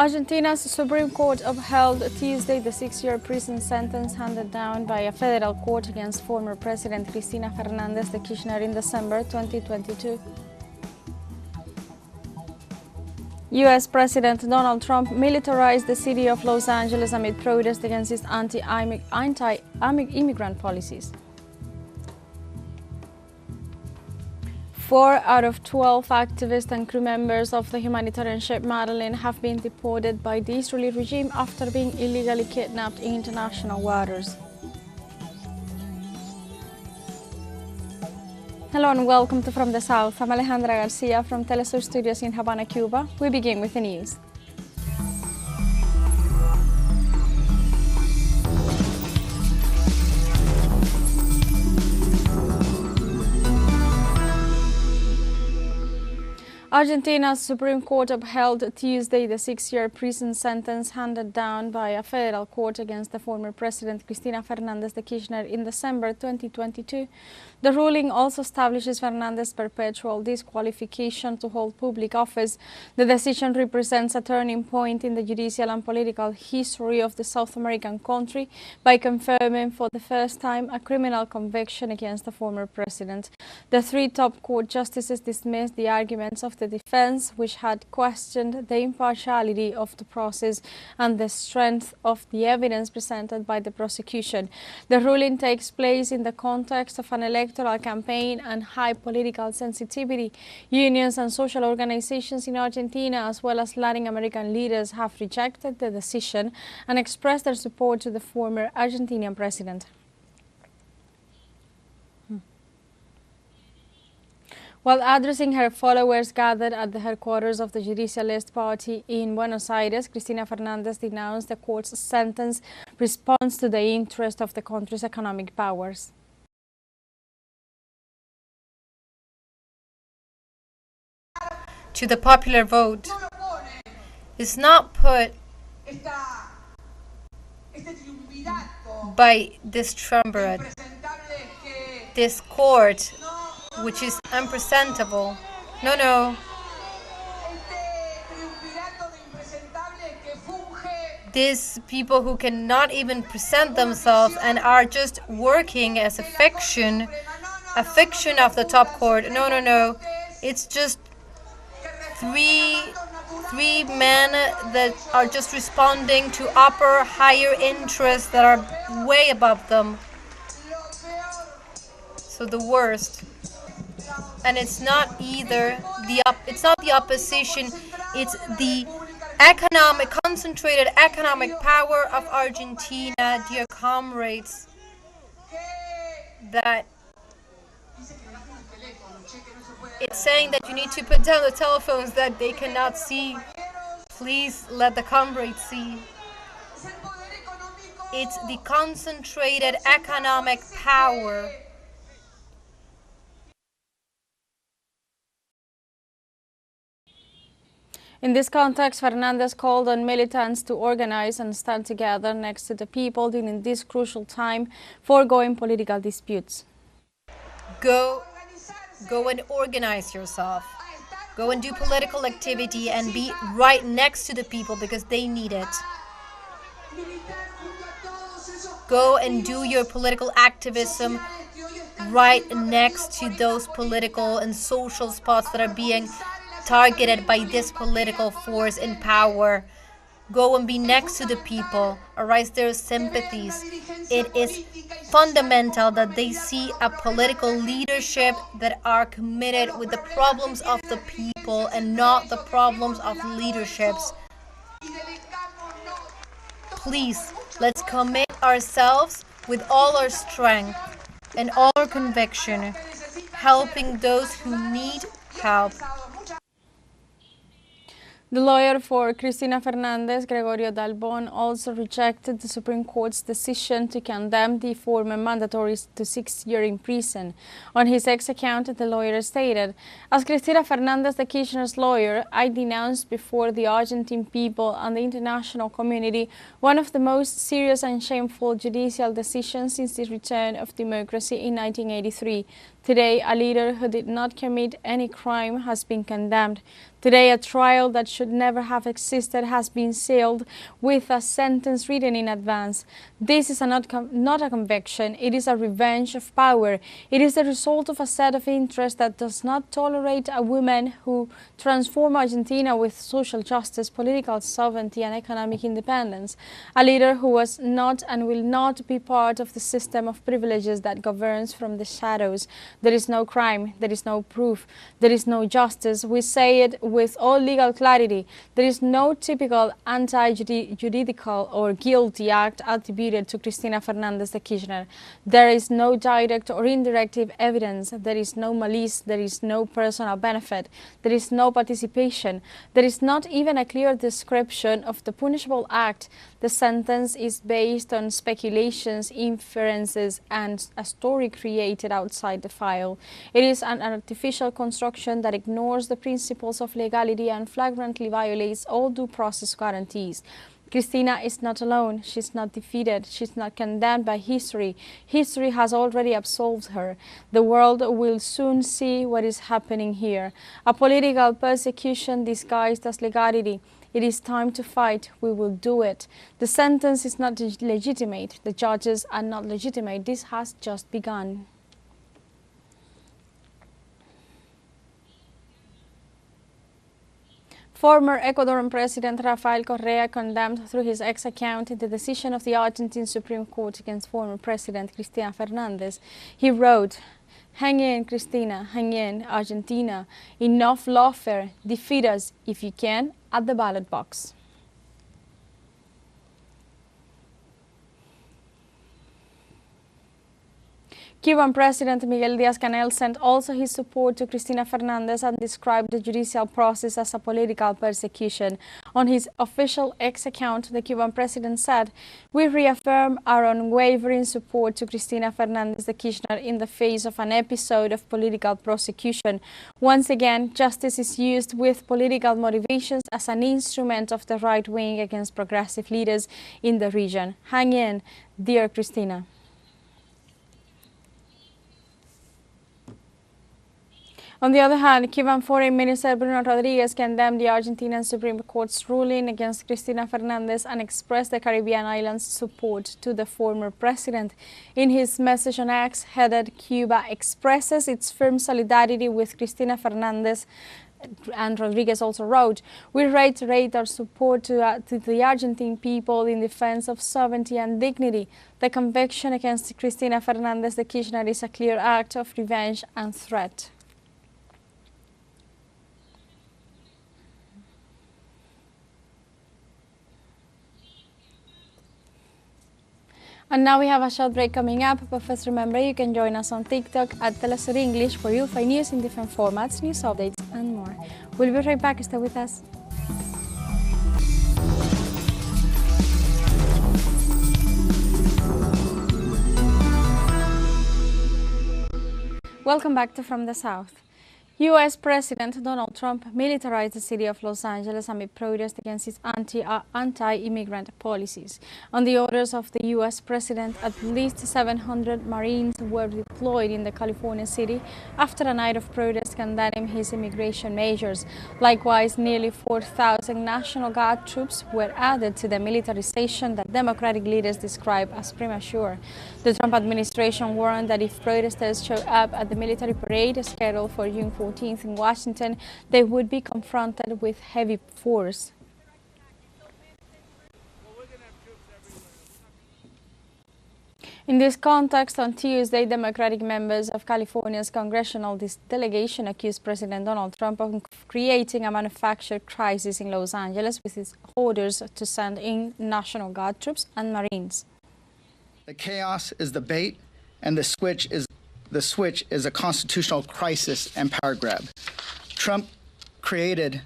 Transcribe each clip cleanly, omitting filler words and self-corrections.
Argentina's Supreme Court upheld Tuesday the 6-year prison sentence handed down by a federal court against former President Cristina Fernandez de Kirchner in December 2022. U.S. President Donald Trump militarized the city of Los Angeles amid protests against his anti-immigrant policies. 4 out of 12 activists and crew members of the humanitarian ship Madleen have been deported by the Israeli regime after being illegally kidnapped in international waters. Hello and welcome to From the South. I'm Alejandra Garcia from teleSUR studios in Havana, Cuba. We begin with the news. Argentina's Supreme Court upheld Tuesday the 6-year prison sentence handed down by a federal court against the former President Cristina Fernandez de Kirchner in December 2022. The ruling also establishes Fernandez's perpetual disqualification to hold public office. The decision represents a turning point in the judicial and political history of the South American country by confirming for the first time a criminal conviction against the former president. The 3 top court justices dismissed the arguments of the defense, which had questioned the impartiality of the process and the strength of the evidence presented by the prosecution. The ruling takes place in the context of an electoral campaign and high political sensitivity. Unions and social organizations in Argentina, as well as Latin American leaders, have rejected the decision and expressed their support to the former Argentinian president. While addressing her followers gathered at the headquarters of the Judicialist Party in Buenos Aires, Cristina Fernandez denounced the court's sentence response to the interest of the country's economic powers. To the popular vote is not put by this triumvirate, this court, which is unpresentable. No. These people who cannot even present themselves and are just working as a fiction of the top court. No. It's just three men that are just responding to upper, higher interests that are way above them. So the worst. And it's not either it's not the opposition, it's the concentrated economic power of Argentina, dear comrades, that it's saying that you need to put down the telephones that they cannot see. Please let the comrades see. It's the concentrated economic power. In this context, Fernandez called on militants to organize and stand together next to the people during this crucial time foregoing political disputes. Go and organize yourself. Go and do political activity and be right next to the people because they need it. Go and do your political activism right next to those political and social spots that are being targeted by this political force in power. Go and be next to the people, arouse their sympathies. It is fundamental that they see a political leadership that are committed with the problems of the people and not the problems of leaderships. Please, let's commit ourselves with all our strength and all our conviction, helping those who need help. The lawyer for Cristina Fernandez, Gregorio Dalbon, also rejected the Supreme Court's decision to condemn the former mandatory to 6 years in prison. On his X account, the lawyer stated, "As Cristina Fernandez de Kirchner's lawyer, I denounced before the Argentine people and the international community one of the most serious and shameful judicial decisions since the return of democracy in 1983. Today, a leader who did not commit any crime has been condemned. Today, a trial that should never have existed has been sealed with a sentence written in advance. This is not a conviction, it is a revenge of power. It is the result of a set of interests that does not tolerate a woman who transformed Argentina with social justice, political sovereignty and economic independence. A leader who was not and will not be part of the system of privileges that governs from the shadows. There is no crime, there is no proof, there is no justice. We say it with all legal clarity. There is no typical anti-juridical or guilty act attributed to Cristina Fernandez de Kirchner. There is no direct or indirect evidence. There is no malice. There is no personal benefit. There is no participation. There is not even a clear description of the punishable act. The sentence is based on speculations, inferences, and a story created outside the file. It is an artificial construction that ignores the principles of legality and flagrantly violates all due process guarantees. Cristina is not alone. She's not defeated. She's not condemned by history. History has already absolved her. The world will soon see what is happening here. A political persecution disguised as legality. It is time to fight. We will do it. The sentence is not legitimate. The judges are not legitimate. This has just begun. Former Ecuadorian President Rafael Correa condemned through his X account the decision of the Argentine Supreme Court against former President Cristina Fernandez. He wrote, "Hang in, Cristina, hang in, Argentina. Enough lawfare. Defeat us, if you can, at the ballot box." Cuban President Miguel Díaz-Canel sent also his support to Cristina Fernandez and described the judicial process as a political persecution. On his official X account, the Cuban president said, "We reaffirm our unwavering support to Cristina Fernandez de Kirchner in the face of an episode of political prosecution. Once again, justice is used with political motivations as an instrument of the right wing against progressive leaders in the region. Hang in, dear Cristina." On the other hand, Cuban Foreign Minister Bruno Rodriguez condemned the Argentinian Supreme Court's ruling against Cristina Fernandez and expressed the Caribbean islands' support to the former president. In his message on X, headed "Cuba expresses its firm solidarity with Cristina Fernandez," and Rodriguez also wrote, "We reiterate our support to the Argentine people in defense of sovereignty and dignity. The conviction against Cristina Fernandez de Kirchner is a clear act of revenge and threat." And now we have a short break coming up, but first remember you can join us on TikTok at teleSUR English, where you'll find news in different formats, news updates and more. We'll be right back, stay with us. Welcome back to From the South. U.S. President Donald Trump militarized the city of Los Angeles amid protest against its anti-immigrant policies. On the orders of the U.S. President, at least 700 Marines were deployed in the California city after a night of protest condemning his immigration measures. Likewise, nearly 4,000 National Guard troops were added to the militarization that Democratic leaders describe as premature. The Trump administration warned that if protesters show up at the military parade scheduled for June 14th in Washington, they would be confronted with heavy force. In this context, on Tuesday, Democratic members of California's congressional delegation accused President Donald Trump of creating a manufactured crisis in Los Angeles with his orders to send in National Guard troops and Marines. The chaos is the bait, and the switch is a constitutional crisis and power grab. Trump created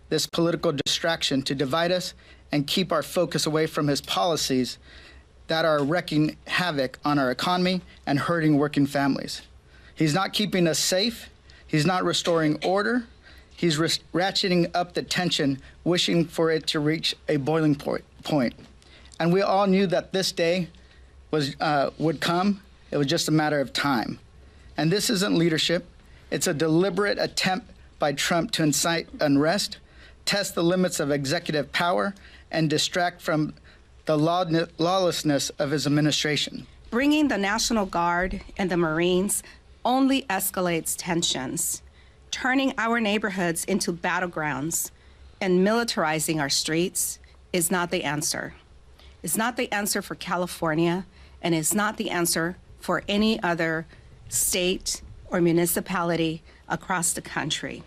this political distraction to divide us and keep our focus away from his policies that are wreaking havoc on our economy and hurting working families. He's not keeping us safe. He's not restoring order. He's ratcheting up the tension, wishing for it to reach a boiling point. And we all knew that this day would come. It was just a matter of time. And this isn't leadership. It's a deliberate attempt by Trump to incite unrest, test the limits of executive power, and distract from the lawlessness of his administration. Bringing the National Guard and the Marines only escalates tensions, turning our neighborhoods into battlegrounds and militarizing our streets is not the answer. It's not the answer for California, and it's not the answer for any other state or municipality across the country.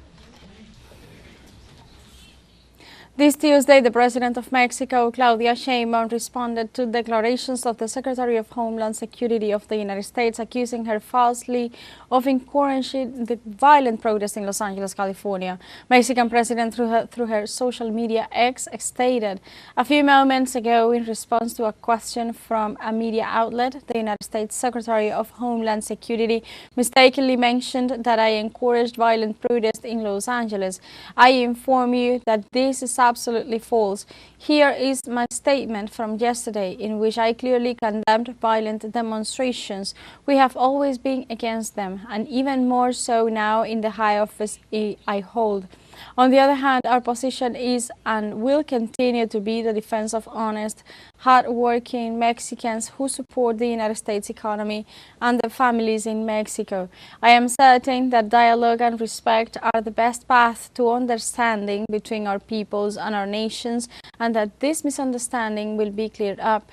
This Tuesday, the President of Mexico, Claudia Sheinbaum, responded to declarations of the Secretary of Homeland Security of the United States, accusing her falsely of encouraging the violent protests in Los Angeles, California. Mexican President, through her social media X, stated a few moments ago in response to a question from a media outlet, the United States Secretary of Homeland Security mistakenly mentioned that I encouraged violent protests in Los Angeles. I inform you that this is absolutely false. Here is my statement from yesterday, in which I clearly condemned violent demonstrations. We have always been against them, and even more so now in the high office I hold. On the other hand, our position is and will continue to be the defense of honest, hard-working Mexicans who support the United States economy and their families in Mexico. I am certain that dialogue and respect are the best path to understanding between our peoples and our nations, and that this misunderstanding will be cleared up.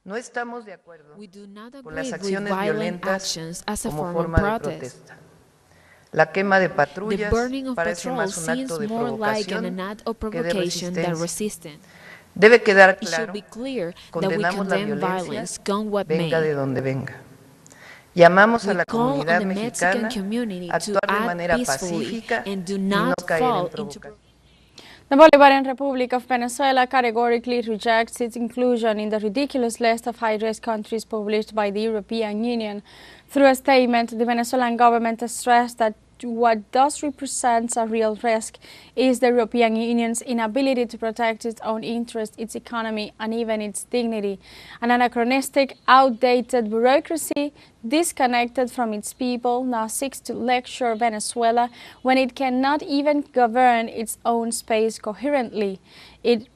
No estamos de acuerdo We do not con las agree with acciones violent violentas actions as a como form of forma de protest. protesta. La quema de The patrullas burning of parece patrols más un seems acto de more like an provocación act of que de provocation than resistencia. resistance. Debe quedar It should claro, be clear that we condenamos la condemn violencia, violence, come what venga de may. donde venga. Llamamos a We la call on comunidad the Mexican mexicana community a to actuar de act manera peacefully pacífica and do y no not caer fall en into provocación. The Bolivarian Republic of Venezuela categorically rejects its inclusion in the ridiculous list of high-risk countries published by the European Union. Through a statement, the Venezuelan government stressed that what does represent a real risk is the European Union's inability to protect its own interests, its economy, and even its dignity. An anachronistic, outdated bureaucracy, disconnected from its people, now seeks to lecture Venezuela when it cannot even govern its own space coherently. It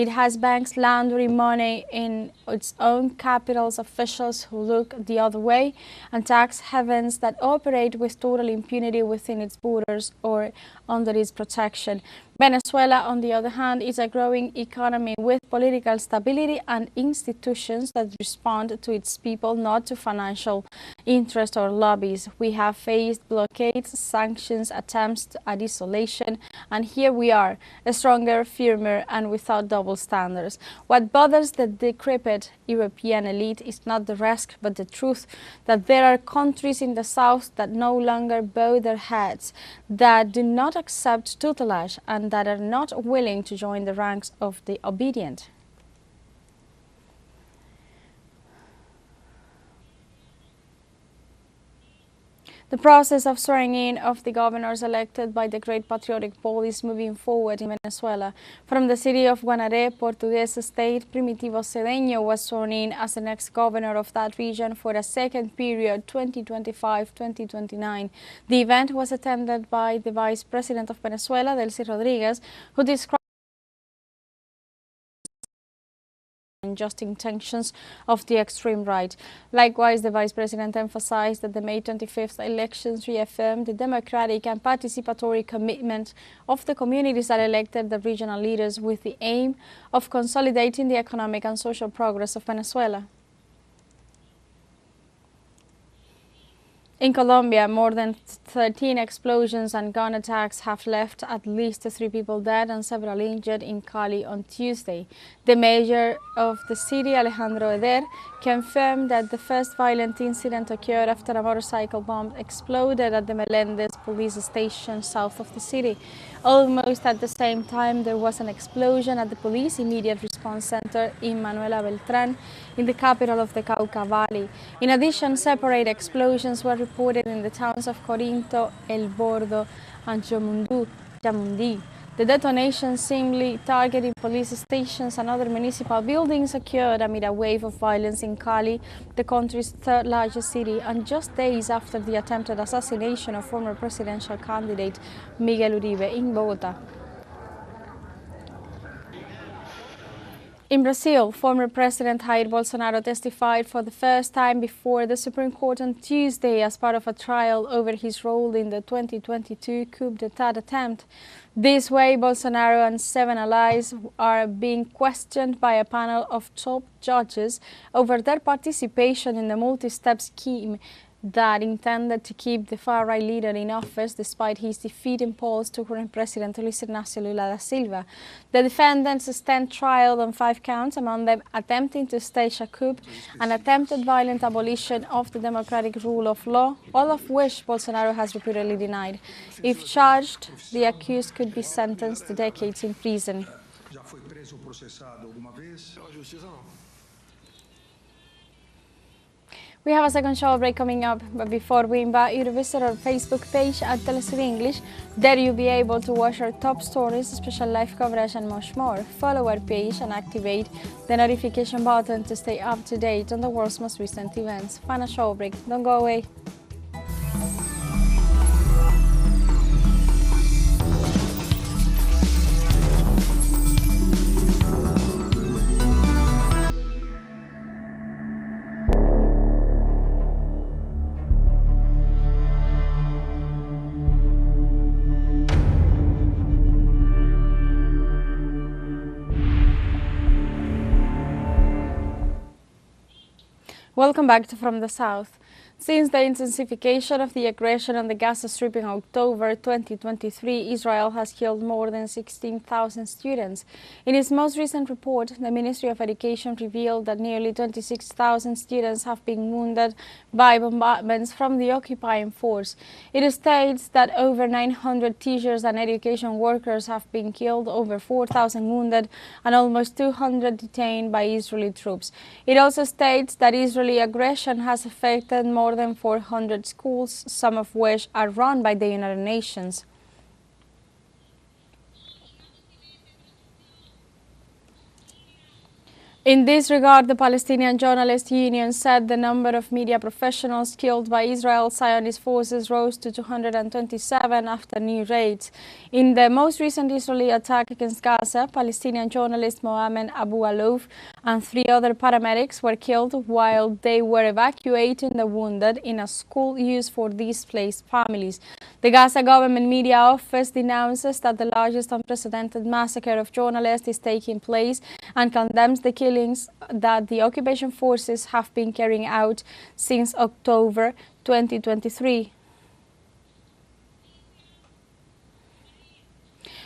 has banks laundering money in its own capitals, officials who look the other way, and tax havens that operate with total impunity within its borders or under its protection. Venezuela, on the other hand, is a growing economy with political stability and institutions that respond to its people, not to financial interest or lobbies. We have faced blockades, sanctions, attempts at isolation, and here we are, stronger, firmer, and without double standards. What bothers the decrepit European elite is not the risk, but the truth that there are countries in the south that no longer bow their heads, that do not accept tutelage, and that are not willing to join the ranks of the obedient. The process of swearing in of the governors elected by the Great Patriotic Poll is moving forward in Venezuela. From the city of Guanare, Portuguese state, Primitivo Cedeño was sworn in as the next governor of that region for a second period, 2025-2029. The event was attended by the Vice President of Venezuela, Delcy Rodriguez, who described unjust intentions of the extreme right. Likewise, the Vice President emphasized that the May 25th elections reaffirmed the democratic and participatory commitment of the communities that elected the regional leaders with the aim of consolidating the economic and social progress of Venezuela. In Colombia, more than 13 explosions and gun attacks have left at least 3 people dead and several injured in Cali on Tuesday. The mayor of the city, Alejandro Eder, confirmed that the first violent incident occurred after a motorcycle bomb exploded at the Melendez police station south of the city. Almost at the same time, there was an explosion at the police immediate response center in Manuela Beltrán, in the capital of the Cauca Valley. In addition, separate explosions were reported in the towns of Corinto, El Bordo, and Yamundi. The detonations, seemingly targeting police stations and other municipal buildings, occurred amid a wave of violence in Cali, the country's third largest city, and just days after the attempted assassination of former presidential candidate Miguel Uribe in Bogotá. In Brazil, former President Jair Bolsonaro testified for the first time before the Supreme Court on Tuesday as part of a trial over his role in the 2022 coup d'etat attempt. This way, Bolsonaro and 7 allies are being questioned by a panel of top judges over their participation in the multi-step scheme that intended to keep the far-right leader in office despite his defeat in polls to current President Luis Ignacio Lula da Silva. The defendants stand trial on 5 counts, among them attempting to stage a coup and attempted violent abolition of the democratic rule of law, all of which Bolsonaro has repeatedly denied. If charged, the accused could be sentenced to decades in prison. We have a second show break coming up, but before we invite you to visit our Facebook page at teleSUR English. There you'll be able to watch our top stories, special live coverage and much more. Follow our page and activate the notification button to stay up to date on the world's most recent events. Final show break, don't go away. Welcome back to From the South. Since the intensification of the aggression on the Gaza Strip in October 2023, Israel has killed more than 16,000 students. In its most recent report, the Ministry of Education revealed that nearly 26,000 students have been wounded by bombardments from the occupying force. It states that over 900 teachers and education workers have been killed, over 4,000 wounded, and almost 200 detained by Israeli troops. It also states that Israeli aggression has affected more than 400 schools, some of which are run by the United Nations. In this regard, the Palestinian Journalists Union said the number of media professionals killed by Israel's Zionist forces rose to 227 after new raids. In the most recent Israeli attack against Gaza, Palestinian journalist Mohammed Abu Alouf and 3 other paramedics were killed while they were evacuating the wounded in a school used for displaced families. The Gaza government media office denounces that the largest unprecedented massacre of journalists is taking place and condemns the killings that the occupation forces have been carrying out since October 2023.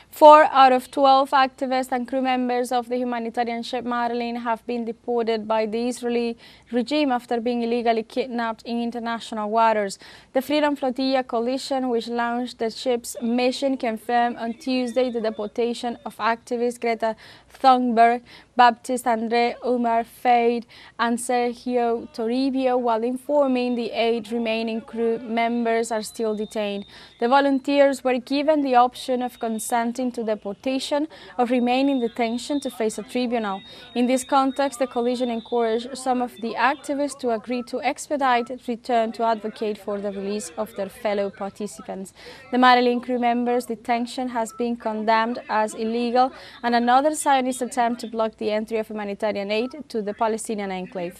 4 out of 12 activists and crew members of the humanitarian ship Madleen have been deported by the Israeli regime after being illegally kidnapped in international waters. The Freedom Flotilla coalition, which launched the ship's mission, confirmed on Tuesday the deportation of activists Greta Thunberg, Baptiste André, Umar Faid, and Sergio Toribio, while informing the 8 remaining crew members are still detained. The volunteers were given the option of consenting to deportation or remain in detention to face a tribunal. In this context, the coalition encouraged some of the activists to agree to expedite return to advocate for the release of their fellow participants. The Madleen crew members' detention has been condemned as illegal, and another Zionist attempt to block the entry of humanitarian aid to the Palestinian enclave.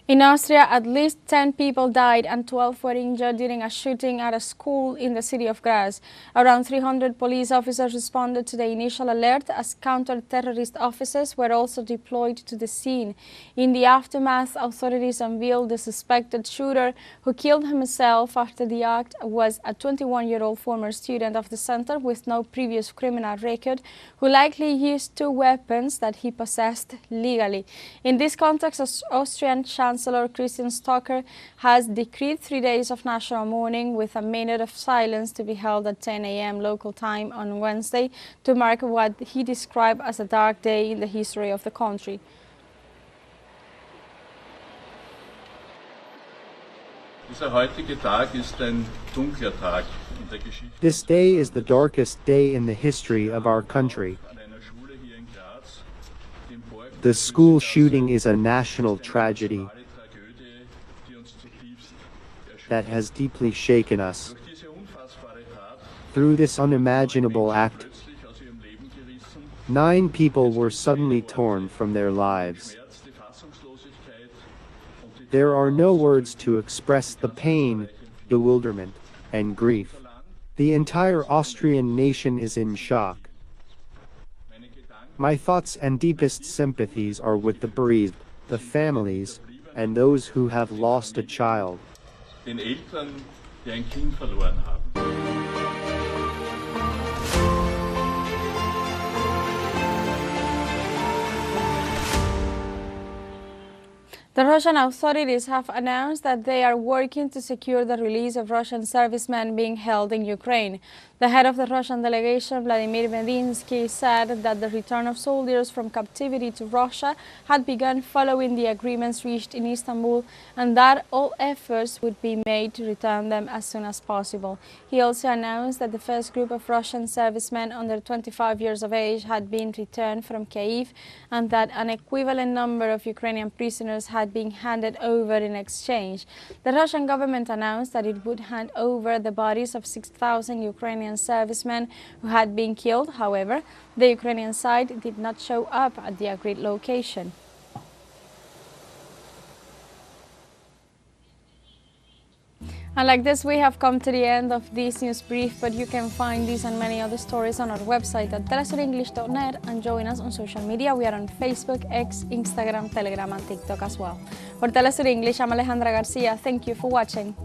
In Austria, at least 10 people died and 12 were injured during a shooting at a school in the city of Graz. Around 300 police officers responded to the initial alert as counter-terrorist officers were also deployed to the scene. In the aftermath, authorities unveiled the suspected shooter who killed himself after the act was a 21-year-old former student of the center with no previous criminal record who likely used 2 weapons that he possessed legally. In this context, Austrian Chancellor Christian Stocker has decreed 3 days of national mourning with a minute of silence to be held at 10 a.m. local time on Wednesday to mark what he described as a dark day in the history of the country. This day is the darkest day in the history of our country. The school shooting is a national tragedy that has deeply shaken us. Through this unimaginable act, 9 people were suddenly torn from their lives. There are no words to express the pain, bewilderment, and grief. The entire Austrian nation is in shock. My thoughts and deepest sympathies are with the bereaved, the families, and those who have lost a child. Den Eltern, die ein Kind verloren haben. The Russian authorities have announced that they are working to secure the release of Russian servicemen being held in Ukraine. The head of the Russian delegation, Vladimir Medinsky, said that the return of soldiers from captivity to Russia had begun following the agreements reached in Istanbul, and that all efforts would be made to return them as soon as possible. He also announced that the first group of Russian servicemen under 25 years of age had been returned from Kyiv, and that an equivalent number of Ukrainian prisoners had been handed over in exchange. The Russian government announced that it would hand over the bodies of 6,000 Ukrainian servicemen who had been killed. However, the Ukrainian side did not show up at the agreed location. And like this, we have come to the end of this news brief, but you can find these and many other stories on our website at telesurenglish.net and join us on social media. We are on Facebook, X, Instagram, Telegram and TikTok as well. For Telesur English, I'm Alejandra Garcia. Thank you for watching.